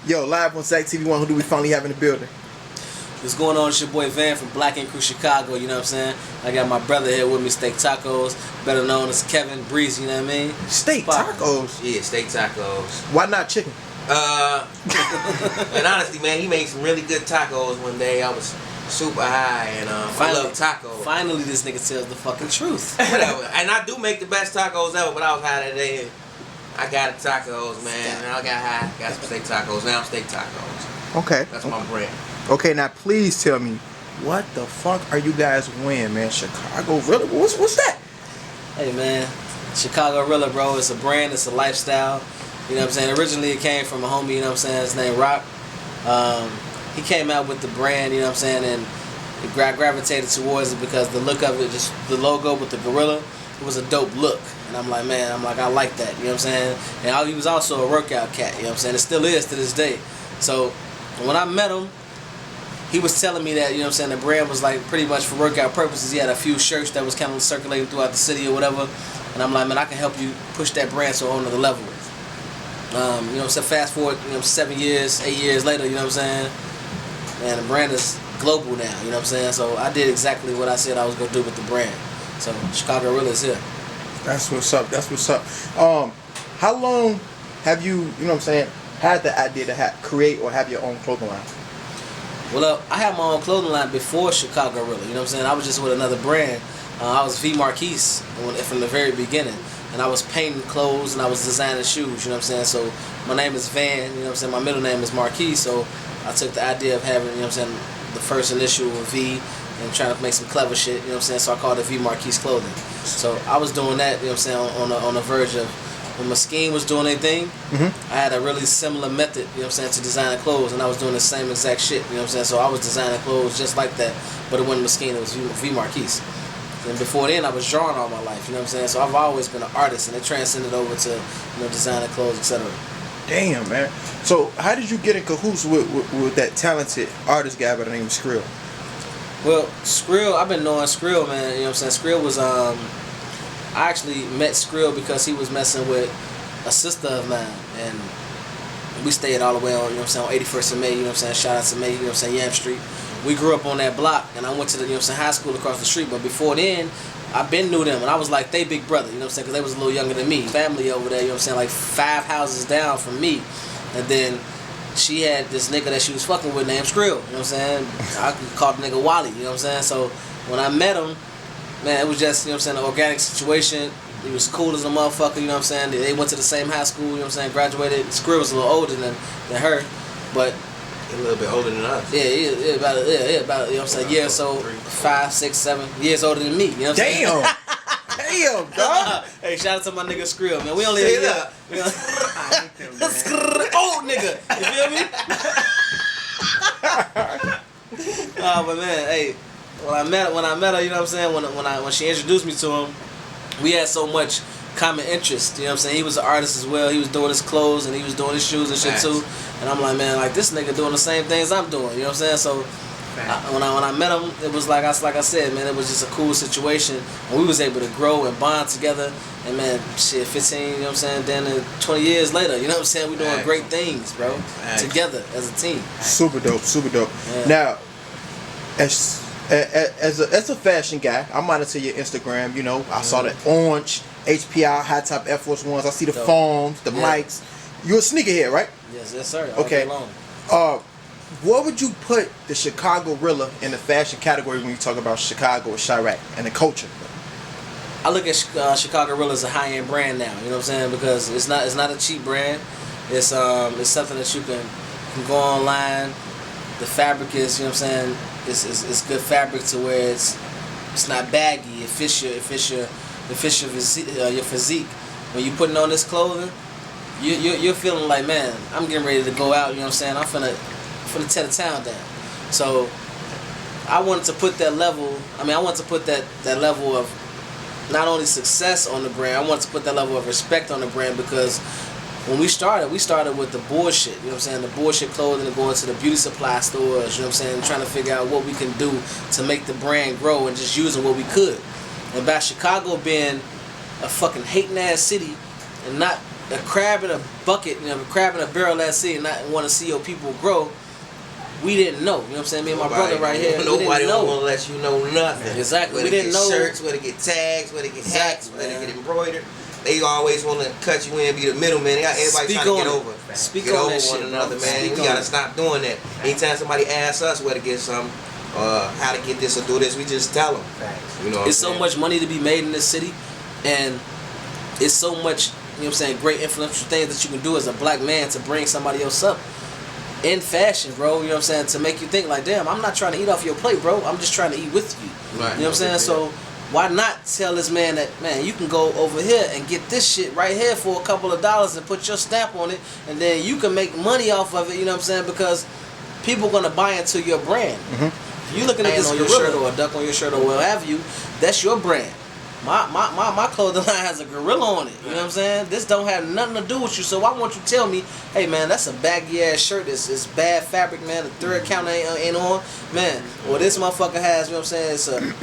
Yo, live on Zach TV1, who do we finally have in the building? What's going on? It's your boy Van from Black Ink Crew Chicago, you know what I'm saying? I got my brother here with me, Steak Tacos, better known as Kevin Breeze, you know what I mean? Steak Tacos? Yeah, steak tacos. Why not chicken? And honestly, man, he made some really good tacos one day. I was super high, and I love tacos. Finally, this nigga tells the fucking truth. Whatever. And I do make the best tacos ever, but I was high that day. And I got tacos, man. And I got high, got some steak tacos. Now I'm steak tacos. Okay. That's my brand. Okay, now please tell me, what the fuck are you guys wearing, man? Chicagorilla? What's that? Hey, man. Chicagorilla, bro. It's a brand. It's a lifestyle. You know what I'm saying? Originally, it came from a homie, you know what I'm saying? His name Rock. He came out with the brand, you know what I'm saying? And it gravitated towards it because the look of it, just the logo with the gorilla, it was a dope look. And I'm like, man, I like that, you know what I'm saying? And he was also a workout cat, you know what I'm saying? It still is to this day. So when I met him, he was telling me that, you know what I'm saying, the brand was like pretty much for workout purposes. He had a few shirts that was kind of circulating throughout the city or whatever. And I'm like, man, I can help you push that brand to a whole nother level. You know what I'm saying? Fast forward, 7 years, 8 years later, you know what I'm saying? Man, the brand is global now, you know what I'm saying? So I did exactly what I said I was going to do with the brand. So Chicagorilla is here. That's what's up. That's what's up. How long have you, you know what I'm saying, had the idea to create or have your own clothing line? Well, I had my own clothing line before Chicagorilla, you know what I'm saying? I was just with another brand. I was V Marquise from the very beginning. And I was painting clothes and I was designing shoes, you know what I'm saying? So my name is Van, you know what I'm saying? My middle name is Marquise, so I took the idea of having, you know what I'm saying, the first initial of V and trying to make some clever shit, you know what I'm saying? So I called it V Marquise Clothing. So I was doing that, you know what I'm saying, on the verge of when Mesquite was doing anything, I had a really similar method, you know what I'm saying, to designing clothes, and I was doing the same exact shit, you know what I'm saying? So I was designing clothes just like that, but it wasn't Mesquite, it was V Marquise. And before then, I was drawing all my life, you know what I'm saying? So I've always been an artist, and it transcended over to, designing clothes, etc. Damn, man. So how did you get in cahoots with that talented artist guy by the name of Skrill? Well, Skrill, I've been knowing Skrill, man, you know what I'm saying? Skrill was, I actually met Skrill because he was messing with a sister of mine, and we stayed all the way on, you know what I'm saying, on 81st and May, you know what I'm saying? Shout out to May, you know what I'm saying, Yam Street. We grew up on that block, and I went to the, you know what I'm saying, high school across the street, but before then, I been knew them, and I was like they big brother, you know what I'm saying, because they was a little younger than me. Family over there, you know what I'm saying, like 5 houses down from me, and then she had this nigga that she was fucking with named Skrill, you know what I'm saying, I could call the nigga Wally, you know what I'm saying, so when I met him, man, it was just, you know what I'm saying, an organic situation. He was cool as a motherfucker, you know what I'm saying, they went to the same high school, you know what I'm saying, graduated. Skrill was a little older than her, but a little bit older than us. Yeah, about you know what I'm saying, yeah, so 5, 6, 7 years older than me, you know what I'm saying? Damn, dog. Hey, shout out to my nigga Skrill, man. We only a year. You know? Old nigga, you feel me? But man, hey, when I met her, you know what I'm saying, when she introduced me to him, we had so much common interest, you know what I'm saying? He was an artist as well. He was doing his clothes and he was doing his shoes and shit too. And I'm like, man, like this nigga doing the same things I'm doing, you know what I'm saying? So when I met him, it was like I said, man, it was just a cool situation, and we was able to grow and bond together. And man, shit, 15, you know what I'm saying? Then 20 years later, you know what I'm saying? We doing great things, bro, together as a team. Super dope, super dope. Yeah. Now, as a fashion guy, I monitor your Instagram. You know, I saw the orange HPI high top Air Force Ones. I see the foams, the mics. You're a sneakerhead, right? Yes, sir. Okay. What would you put the Chicagorilla in the fashion category when you talk about Chicago or Chirac and the culture? I look at Chicagorilla as a high-end brand now. You know what I'm saying? Because it's not a cheap brand. It's something that you can go online. The fabric is, you know what I'm saying, it's good fabric to where it's not baggy. It fits your physique. When you putting on this clothing, you're feeling like, man, I'm getting ready to go out. You know what I'm saying? I'm finna tear the town down. So I wanted to put that level. I wanted to put that level of not only success on the brand. I wanted to put that level of respect on the brand, because when we started with the bullshit, you know what I'm saying, the bullshit clothing, and going to the beauty supply stores, you know what I'm saying, trying to figure out what we can do to make the brand grow, and just using what we could. And by Chicago being a fucking hating ass city and not a crab in a bucket, a crab in a barrel at sea, and not want to see your people grow. We didn't know. You know what I'm saying? Me and my brother right here. Nobody want to let you know nothing. Exactly. Where we didn't know shirts, where to get tags, where to get hats, where to get embroidered. They always want to cut you in, be the middleman. They got everybody trying to get over. Get over one another, man. We gotta stop doing that. Anytime somebody asks us where to get something, how to get this or do this, we just tell them. You know, it's so much money to be made in this city, and it's so much, great influential things that you can do as a black man to bring somebody else up in fashion, bro. You know what I'm saying? To make you think like, damn, I'm not trying to eat off your plate, bro. I'm just trying to eat with you. Right. You know what I'm saying? So why not tell this man that, man, you can go over here and get this shit right here for a couple of dollars and put your stamp on it, and then you can make money off of it, you know what I'm saying? Because people going to buy into your brand. If you looking at this on your shirt or a duck on your shirt or what have you, that's your brand. My clothing line has a gorilla on it. You know what I'm saying? This don't have nothing to do with you. So I want you to tell me, hey man, that's a baggy ass shirt. It's bad fabric, man. The third count ain't on, man. Well, this motherfucker has. You know what I'm saying?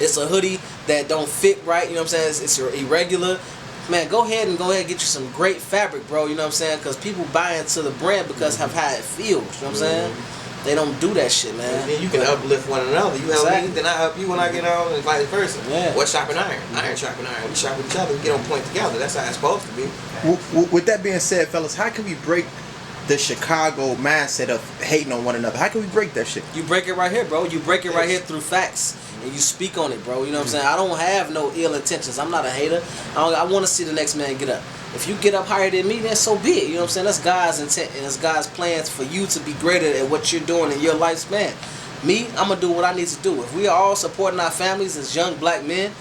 It's a hoodie that don't fit right. You know what I'm saying? It's irregular. Man, go ahead and get you some great fabric, bro. You know what I'm saying? Because people buy into the brand because of how it feels. You know what I'm saying? They don't do that shit, man. And then you can uplift one another. You help me, then I help you when I get on, and vice versa. Yeah. What's sharpen iron? Iron sharpen iron. We sharpen each other. We get on point together. That's how it's supposed to be. With that being said, fellas, how can we break the Chicago mindset of hating on one another? How can we break that shit? You break it right here, bro. You break it right here through facts. And you speak on it, bro. You know what I'm saying? I don't have no ill intentions. I'm not a hater. I want to see the next man get up. If you get up higher than me, then so be it. You know what I'm saying? That's God's intent and it's God's plans for you to be greater at what you're doing in your lifespan. Me, I'm going to do what I need to do. If we are all supporting our families as young black men,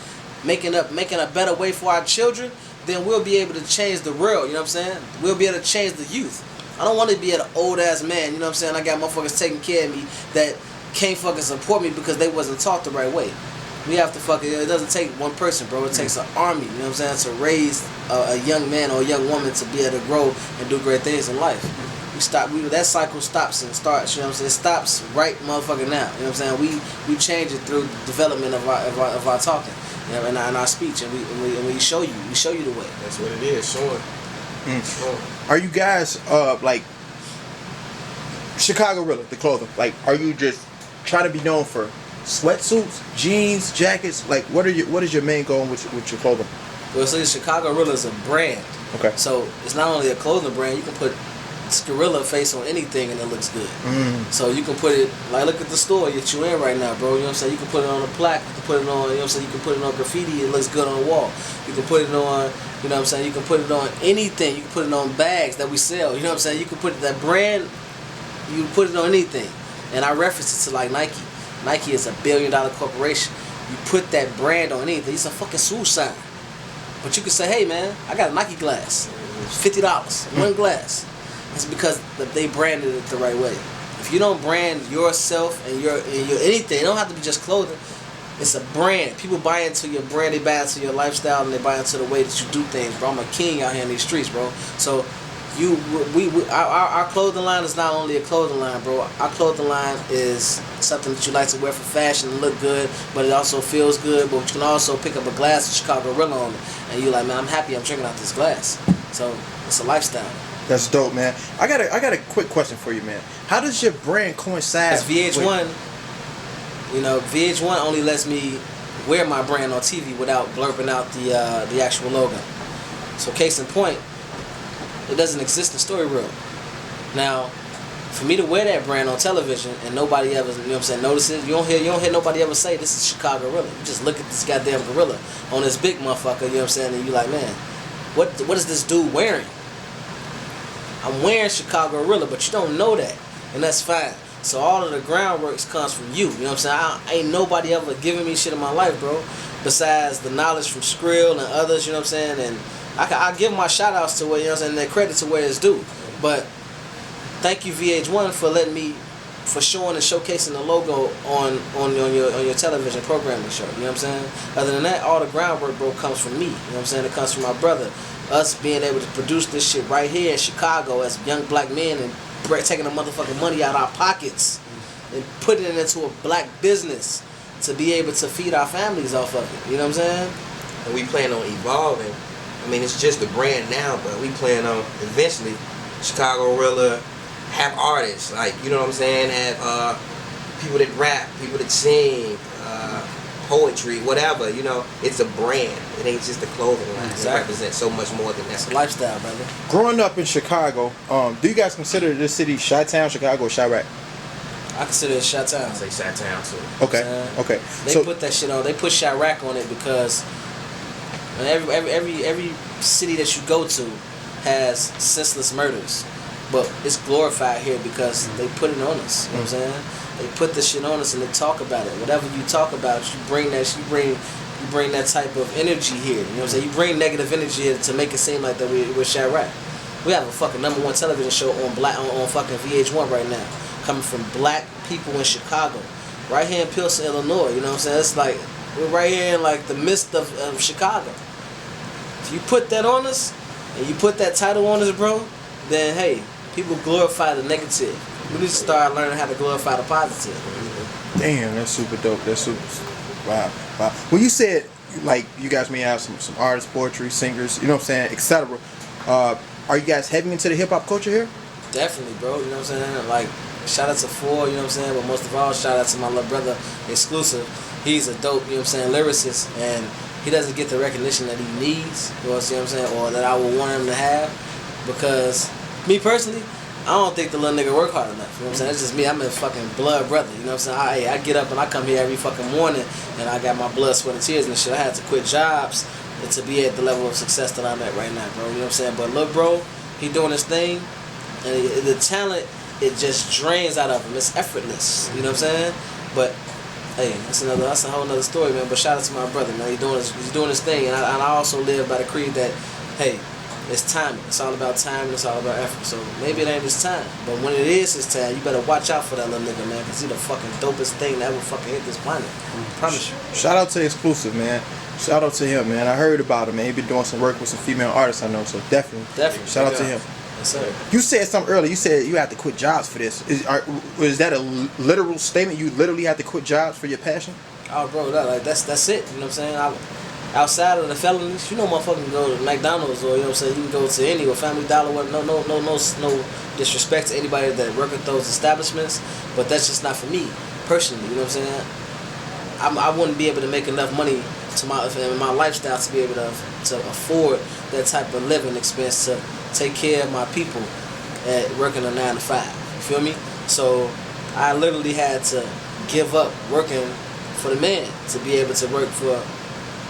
making a better way for our children, then we'll be able to change the world. You know what I'm saying? We'll be able to change the youth. I don't want to be an old ass man. You know what I'm saying? I got motherfuckers taking care of me that can't fucking support me because they wasn't taught the right way. We have to it doesn't take one person, bro. It takes an army, you know what I'm saying, to raise a young man or a young woman to be able to grow and do great things in life. That cycle stops and starts, you know what I'm saying? It stops right motherfucking now, you know what I'm saying? We change it through development of our talking, you know, and our speech, and we show you the way. That's what it is, showing. Are you guys like Chicagorilla, the clothing? Like, are you just trying to be known for sweatsuits, jeans, jackets? Like, what is your main goal with your clothing? Well, see, Chicagorilla is a brand. Okay. So it's not only a clothing brand. You can put gorilla face on anything and it looks good. So you can put it, like, look at the store that you're in right now, bro. You know what I'm saying? You can put it on a plaque. You can put it on, you know what I'm saying? You can put it on graffiti. It looks good on the wall. You can put it on, you know what I'm saying? You can put it on anything. You can put it on bags that we sell. You know what I'm saying? You can put that brand. You can put it on anything. And I reference it to like Nike. Nike is $1 billion corporation. You put that brand on anything. It's a fucking suicide. But you can say, hey man, I got a Nike glass. It's $50, one glass. It's because they branded it the right way. If you don't brand yourself and your anything, it don't have to be just clothing. It's a brand. People buy into your brand, they buy into your lifestyle, and they buy into the way that you do things, bro. I'm a king out here in these streets, bro. So our clothing line is not only a clothing line, bro. Our clothing line is something that you like to wear for fashion and look good, but it also feels good. But you can also pick up a glass of Chicagorilla on it, and you're like, man, I'm happy I'm drinking out this glass. So it's a lifestyle. That's dope, man. I got a quick question for you, man. How does your brand coincide? As VH1, VH1 only lets me wear my brand on TV without blurping out the actual logo. So case in point, it doesn't exist in Story World. Now, for me to wear that brand on television and nobody ever, notices, you don't hear nobody ever say this is Chicagorilla. You just look at this goddamn gorilla on this big motherfucker, and you like, man, what is this dude wearing? I'm wearing Chicagorilla, but you don't know that, and that's fine. So all of the groundwork comes from you. You know what I'm saying? Ain't nobody ever giving me shit in my life, bro, besides the knowledge from Skrill and others. You know what I'm saying? And I give my shout outs to where, you know what I'm saying, their credit to where it's due. But thank you VH1 for showing and showcasing the logo on your television programming show. You know what I'm saying? Other than that, all the groundwork, bro, comes from me. You know what I'm saying? It comes from my brother. Us being able to produce this shit right here in Chicago as young black men and taking the motherfucking money out of our pockets and putting it into a black business to be able to feed our families off of it. You know what I'm saying? And we plan on evolving I mean, it's just a brand now, but we plan on eventually Chicagorilla have artists, like, you know what I'm saying, have people that rap, people that sing, poetry, whatever, you know. It's a brand. It ain't just a clothing line. Exactly. It represents so much more than that. It's a lifestyle, brother. Growing up in Chicago, do you guys consider this city Chi-Town, Chicago, or Chirac? I consider it Chi-Town. I say Chi-Town too. Okay, okay. They put that shit on. They put Chirac on it because every city that you go to has senseless murders, but it's glorified here because they put it on us. You know what I'm saying? They put the shit on us and they talk about it. Whatever you talk about, you bring that. You bring that type of energy here. You know what I'm saying? You bring negative energy here to make it seem like that we're Chirac. We have a fucking #1 television show on fucking VH1 right now, coming from black people in Chicago, right here in Pilsen, Illinois. You know what I'm saying? It's like we're right here in like the midst of Chicago. If you put that on us and you put that title on us, bro, then hey, people glorify the negative. We need to start learning how to glorify the positive. Damn, that's super dope. That's super. Wow. When you said like you guys may have some artists, poetry, singers, you know what I'm saying, etc. Are you guys heavy into the hip hop culture here? Definitely, bro. You know what I'm saying? Like, shout out to Four, you know what I'm saying? But most of all, shout out to my little brother, Exclusive. He's a dope, you know what I'm saying, lyricist, and he doesn't get the recognition that he needs, you know what I'm saying, or that I would want him to have, because me personally, I don't think the little nigga work hard enough, you know what I'm saying? It's just me. I'm a fucking blood brother, you know what I'm saying? I get up and I come here every fucking morning, and I got my blood, sweat, and tears and shit. I had to quit jobs to be at the level of success that I'm at right now, bro, you know what I'm saying? But look, bro, he doing his thing, and the talent, it just drains out of him. It's effortless, you know what I'm saying? But hey, that's a whole nother story, man. But shout out to my brother, man. He's doing his thing, and I also live by the creed that, hey, it's timing. It's all about time, and it's all about effort. So maybe it ain't his time, but when it is his time, you better watch out for that little nigga, man, because he's the fucking dopest thing that ever fucking hit this planet. I promise you. Shout out to Exclusive, man. Shout out to him, man. I heard about him, man. He been doing some work with some female artists I know, so definitely. Shout out to him. Yes, sir. You said something earlier. You said you have to quit jobs for this. Is that a literal statement? You literally have to quit jobs for your passion? Oh, bro, that's it. You know what I'm saying? Outside of the felonies, you know, motherfucker can go to McDonald's, or you know what I'm saying, you can go to any or Family Dollar. No disrespect to anybody that work at those establishments, but that's just not for me personally. You know what I'm saying? I wouldn't be able to make enough money to my lifestyle to be able to afford that type of living expense to take care of my people at working a 9 to 5. You feel me? So I literally had to give up working for the man to be able to work for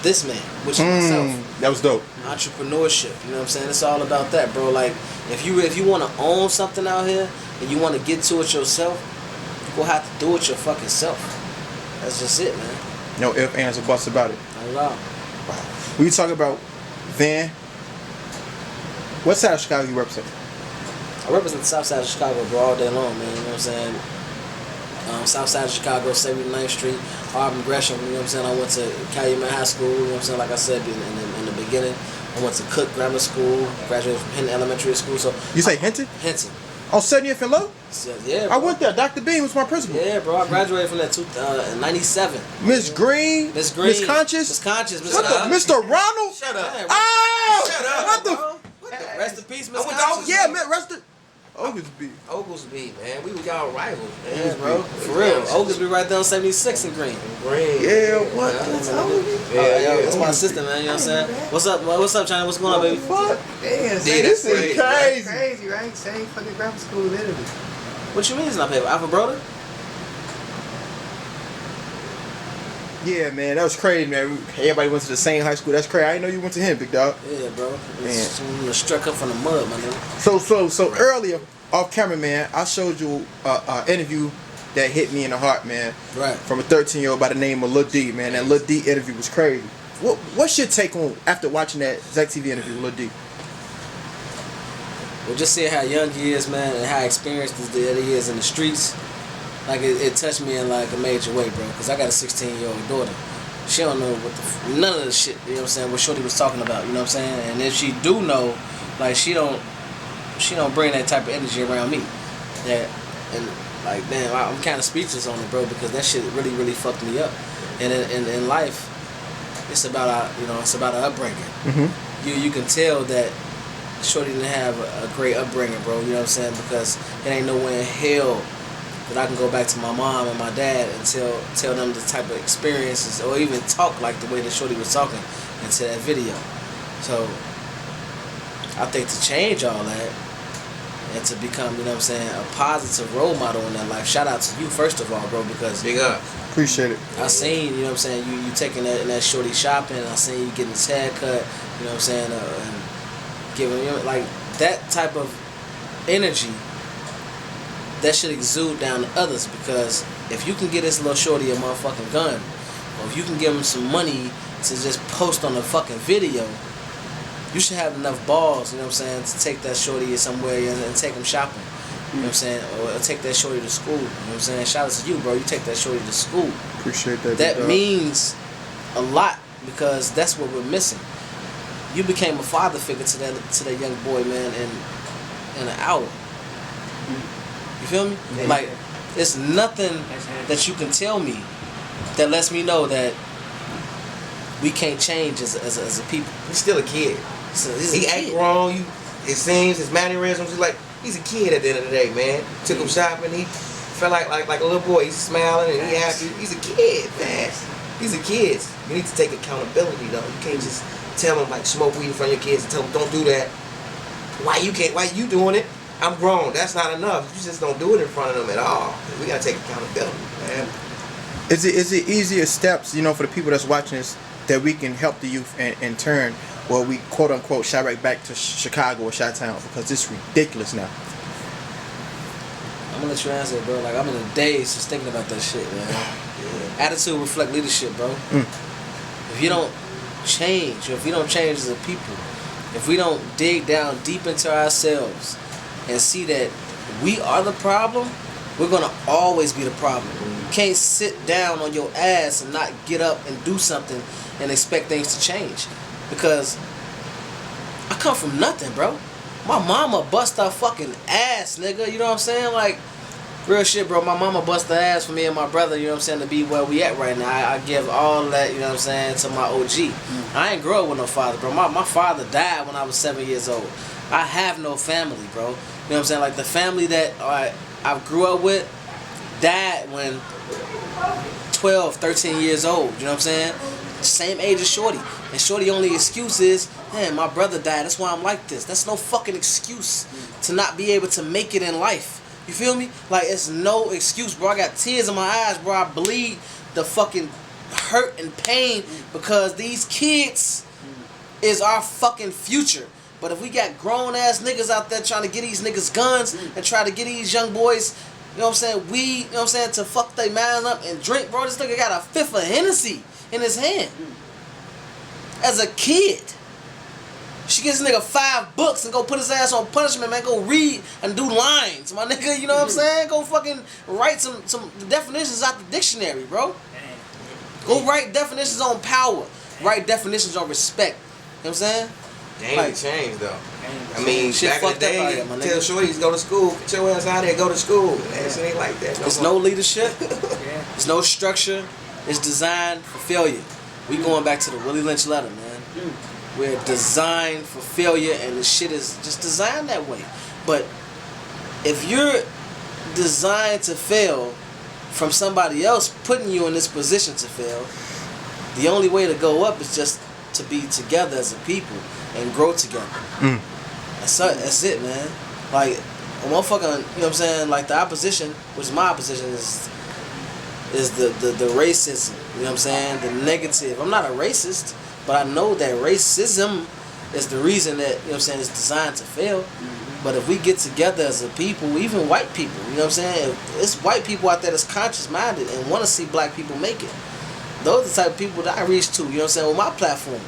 this man, which is myself. That was dope. Entrepreneurship, you know what I'm saying? It's all about that, bro. Like, if you want to own something out here and you want to get to it yourself, you gonna have to do it your fucking self. That's just it, man. No ifs, ands, or buts about it. Not at all. Wow. When you talk about Van, what side of Chicago you represent? I represent the south side of Chicago, bro, all day long, man. You know what I'm saying? South side of Chicago, 79th Street, Auburn, Gresham, you know what I'm saying? I went to Calumet High School, you know what I'm saying? Like I said in the beginning, I went to Cook Grammar School, graduated from Hinton Elementary School. So you say Hinton? Hinton. On 70th and Low? Yeah, bro. I went there. Dr. Bean was my principal. Yeah, bro. I graduated from that in 97. Miss Green? Miss Green. Miss Conscious? Miss Conscious. What the? Mr. Ronald? Shut up. Yeah, Oh! Shut up, What bro. the? Rest in peace, Miss I went to Conscious. Yeah, man. Rest in... Oglesby. Oglesby, man. We were y'all rivals, man. Yeah, bro. For real. Oglesby right there on 76 and Green. Yeah, what? Yeah, that's my assistant, man. You know what I'm saying? What's up, man? What's up, China? What's going on, baby? Fuck. Damn, This is crazy. crazy, right? Same fucking grammar school, literally. What you mean it's not paper? Alpha Broder? Yeah, man. That was crazy, man. Everybody went to the same high school. That's crazy. I didn't know you went to him, big dog. Yeah, bro. Man. Struck up from the mud, my nigga. So earlier, off camera, man, I showed you an interview that hit me in the heart, man. Right. From a 13-year-old by the name of Lil D, man. That Lil D interview was crazy. What's your take on after watching that Zach TV interview with Lil D? Well, just seeing how young he is, man, and how experienced he is in the streets, like it touched me in like a major way, bro. Cause I got a 16-year-old daughter. She don't know none of the shit, you know what I'm saying, what Shorty was talking about, you know what I'm saying? And if she do know, like she don't bring that type of energy around me. Yeah, and like damn, I'm kind of speechless on it, bro, because that shit really, really fucked me up. And in life, it's about our upbringing. Mm-hmm. you can tell that Shorty didn't have a great upbringing, bro. You know what I'm saying? Because it ain't nowhere in hell that I can go back to my mom and my dad and tell them the type of experiences or even talk like the way that Shorty was talking into that video. So I think to change all that and to become, you know what I'm saying, a positive role model in that life. Shout out to you first of all, bro, because big up. Appreciate it. I seen, you know what I'm saying, you taking that Shorty shopping. I seen you getting his haircut, you know what I'm saying, and giving, you know, like that type of energy that should exude down to others, because if you can get this little shorty a motherfucking gun, or if you can give him some money to just post on a fucking video, you should have enough balls, you know what I'm saying, to take that shorty somewhere and take him shopping. You know what I'm saying? Or take that shorty to school. You know what I'm saying? Shout out to you, bro. You take that shorty to school. Appreciate that. That means a lot, because that's what we're missing. You became a father figure to that young boy, man, in an hour. You feel me? Yeah. Like, it's nothing that you can tell me that lets me know that we can't change as a people. He's still a kid. So he's He a act kid. wrong. It seems his mannerisms. He's a kid at the end of the day, man. Took him shopping. He felt like a little boy. He's smiling and he happy. He's a kid, man. He's a kid. You need to take accountability, though. You can't just tell him like smoke weed in front of your kids and tell them don't do that. Why you can't? Why you doing it? I'm grown. That's not enough. You just don't do it in front of them at all. We gotta take accountability, man. Is it easier steps, you know, for the people that's watching this, that we can help the youth and in turn, well, we quote unquote shy right back to Chicago or Chi-Town, because it's ridiculous now. I'm gonna let you answer it, bro. Like, I'm in a daze just thinking about that shit, man. Yeah. Attitude reflect leadership, bro. If you don't change, or if we don't change as a people, if we don't dig down deep into ourselves and see that we are the problem, we're gonna always be the problem. You can't sit down on your ass and not get up and do something and expect things to change. Because I come from nothing, bro. My mama bust her fucking ass, nigga. You know what I'm saying? Like, real shit, bro. My mama bust her ass for me and my brother, you know what I'm saying, to be where we at right now. I give all that, you know what I'm saying, to my OG. I ain't grow up with no father, bro. My father died when I was 7 years old. I have no family, bro. You know what I'm saying? Like, the family that I grew up with died when 12, 13 years old. You know what I'm saying? Same age as Shorty. And Shorty only excuse is, man, my brother died. That's why I'm like this. That's no fucking excuse to not be able to make it in life. You feel me? Like, it's no excuse, bro. I got tears in my eyes, bro. I bleed the fucking hurt and pain because these kids is our fucking future. But if we got grown ass niggas out there trying to get these niggas guns and try to get these young boys, you know what I'm saying, weed, you know what I'm saying, to fuck their man up and drink, bro. This nigga got a fifth of Hennessy in his hand. As a kid. She gives this nigga 5 books and go put his ass on punishment, man. Go read and do lines, my nigga. You know what I'm saying? Go fucking write some definitions out the dictionary, bro. Go write definitions on power. Write definitions on respect. You know what I'm saying? Game Like, changed though. I mean, shit back in the fucked up out day, here, my tell nigga. shorties go to school. Get your ass out there, go to school. Man, shit ain't like that. It's no leadership. There's no structure. It's designed for failure. We going back to the Willie Lynch letter, man. We're designed for failure, and the shit is just designed that way. But if you're designed to fail from somebody else putting you in this position to fail, the only way to go up is just to be together as a people and grow together. That's it, man. Like, a motherfucker, you know what I'm saying, like the opposition, which is my opposition, is the racism, you know what I'm saying, the negative. I'm not a racist, but I know that racism is the reason that, you know what I'm saying, it's designed to fail. But if we get together as a people, even white people, you know what I'm saying, it's white people out there that's conscious-minded and want to see black people make it. Those are the type of people that I reach to, you know what I'm saying, with my platform.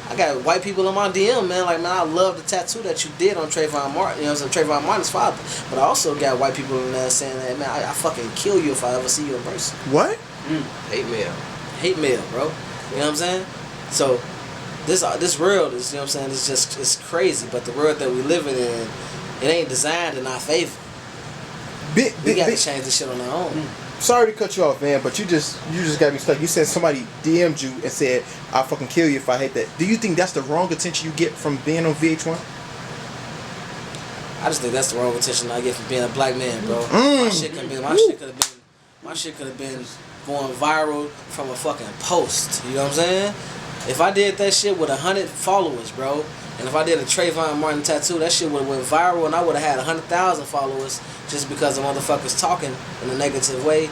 I got white people on my DM, man, like, man, I love the tattoo that you did on Trayvon Martin, you know what I'm saying, Trayvon Martin's father. But I also got white people in there saying that, man, I fucking kill you if I ever see you in person. What? Hate mail. Hate mail, bro. You know what I'm saying? So, this world is, you know what I'm saying, it's crazy. But the world that we living in, it ain't designed in our favor. We got to change this shit on our own. Sorry to cut you off, man, but you just got me stuck. You said somebody DM'd you and said, "I'll fucking kill you if I hate that." Do you think that's the wrong attention you get from being on VH1? I just think that's the wrong attention I get from being a black man, bro. My shit could have been going viral from a fucking post. You know what I'm saying? If I did that shit with 100 followers, bro, and if I did a Trayvon Martin tattoo, that shit would have went viral, and I would have had 100,000 followers just because the motherfuckers talking in a negative way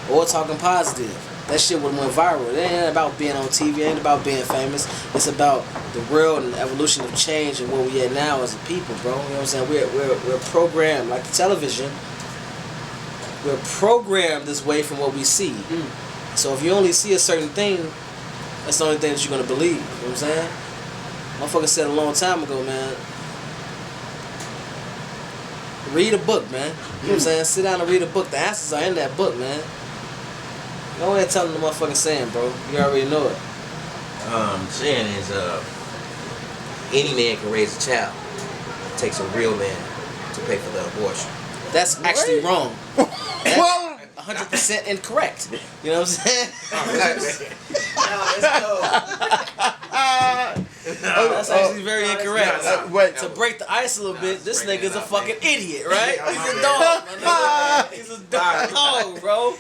or talking positive. That shit would have went viral. It ain't about being on TV. It ain't about being famous. It's about the real and evolution of change and where we at now as a people, bro. You know what I'm saying? We're programmed like the television. We're programmed this way from what we see. So if you only see a certain thing, that's the only thing that you're gonna believe. You know what I'm saying? Motherfucker said a long time ago, man. Read a book, man. You know what I'm saying? Sit down and read a book. The answers are in that book, man. Go ahead telling the motherfucking saying, bro. You already know it. Saying is, any man can raise a child. It takes a real man to pay for the abortion. That's actually wrong. That's 100% incorrect. You know what I'm saying? That's actually very incorrect. To break the ice a little bit, this nigga's a fucking idiot, right? He's a dog, man. He's a dog, bro.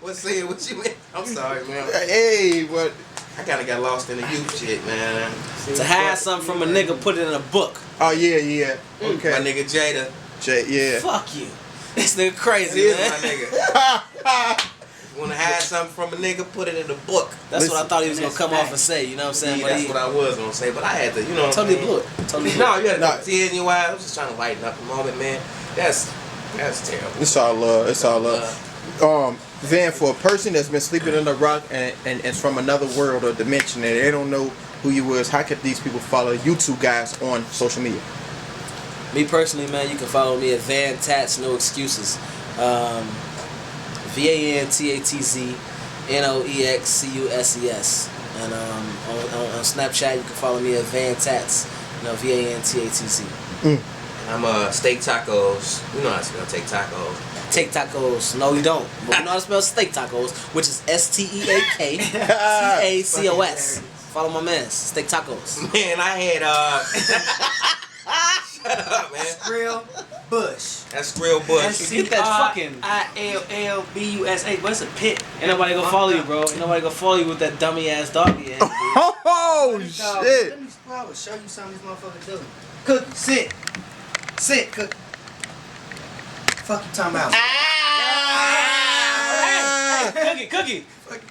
What you mean? I'm sorry, man. Hey, what? I kinda got lost in the youth shit, man. To hide something from a nigga, put it in a book. Oh yeah. Okay. My nigga Jada. Yeah. Fuck you. This nigga crazy, It is man. my nigga. If you wanna hide something from a nigga, put it in a book. That's what I thought he was gonna come off and say. You know what I'm saying? Yeah, But that's what I was gonna say, but I had to, you know. totally blew it. Totally blew No, it. you had to tears in your eyes. I was just trying to lighten up a moment, man. That's terrible. It's all love. It's all love. Van, for a person that's been sleeping in the rock and it's from another world or dimension and they don't know who you is, how can these people follow you two guys on social media? Me personally, man, you can follow me at Van Tats No Excuses. VANTATZ NOEXCUSES. And on Snapchat, you can follow me at Van Tats. VANTATZ. I'm Steak Tacos. You know how to spell Take Tacos. Take tacos. No, you don't. But you know how to spell steak tacos, which is STEAKTACOS. Follow my man, Steak Tacos. Man, I had shut up, man. Real Bush. That's Grill Bush. Get that fucking ILLBUSA, but it's a pit. Ain't nobody gonna follow you, bro. Ain't nobody gonna follow you with that dummy ass doggy ass. Oh shit! Let me show you something these motherfuckers do. Cook, sit, cook. Fuck you talking about? Hey, Cookie.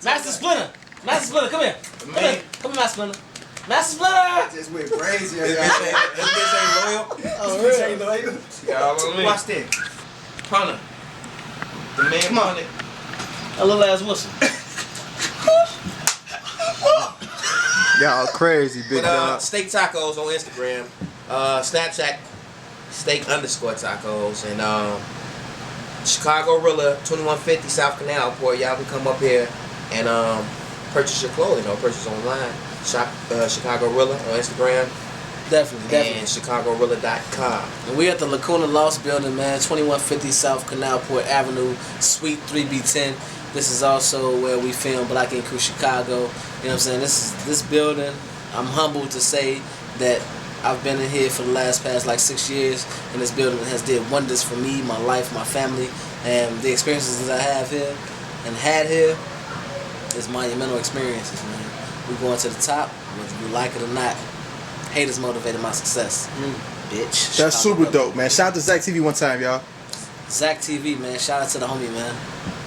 Master Splinter, come here. Come here, Master Splinter. Master Splinter. Just went crazy. This bitch ain't loyal. Oh, really? Ain't loyal. Y'all on me. Watch that. Punter. The man punter. A little ass whistle. Y'all crazy, big dog. Steak Tacos on Instagram. Snapchat, Steak_tacos. And Chicagorilla, 2150 South Canal Port. Y'all can come up here and purchase your clothing or purchase online. Shop Chicagorilla on Instagram. Definitely. And Chicagorilla.com. And we at the Lacuna Lost Building, man. 2150 South Canalport Avenue, Suite 3B10. This is also where we film Black Ink Crew Chicago. You know what I'm saying? This building, I'm humbled to say that I've been in here for the past like 6 years, and this building has did wonders for me, my life, my family, and the experiences that I have here and had here is monumental experiences, man. We're going to the top, whether you like it or not. Haters motivated my success, bitch. That's Chicago super dope, man. Shout out to Zach TV one time, y'all. Zach TV, man. Shout out to the homie, man.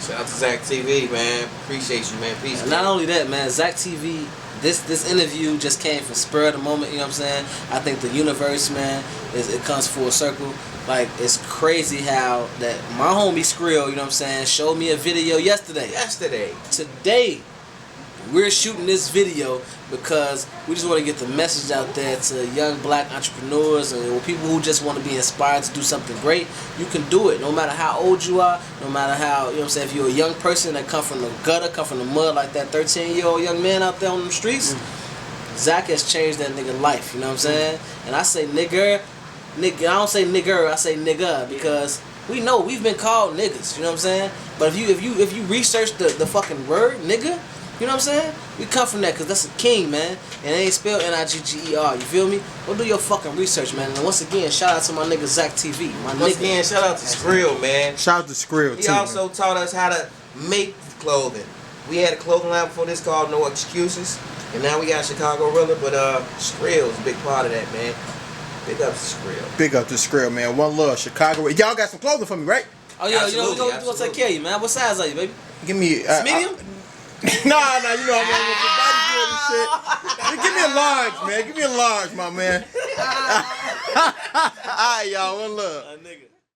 Shout out to Zach TV, man. Appreciate you, man. Peace. And not only that, man, Zach TV, this interview just came from spur of the moment, you know what I'm saying? I think the universe, man, it comes full circle. Like, it's crazy how that my homie Skrill, you know what I'm saying, showed me a video yesterday. Today, we're shooting this video because we just want to get the message out there to young black entrepreneurs and people who just want to be inspired to do something great. You can do it no matter how old you are, no matter how, you know what I'm saying, if you're a young person that come from the gutter, come from the mud like that 13-year-old young man out there on the streets, Zach has changed that nigga life, you know what I'm saying? And I say nigger, I don't say nigger, I say nigga because We know we've been called niggas. You know what I'm saying? But if you research the fucking word nigga, you know what I'm saying? We come from that because that's a king, man. And it ain't spelled Nigger. You feel me? Go do your fucking research, man. And once again, shout out to my nigga Zach TV. Once again, shout out to Skrill, man. Shout out to Skrill, too. He also taught us how to make clothing. We had a clothing line before this called No Excuses. And now we got Chicagorilla, but Skrill's a big part of that, man. Big up to Skrill. Big up to Skrill, man. One love, Chicago. Y'all got some clothing for me, right? Oh, yeah, you know, we're going to take care of you, man. What size are you, baby? Give me... medium? Nah, you know I'm with your body good and shit. Give me a large, man. Give me a large, my man. All right, y'all. One love. Nigga.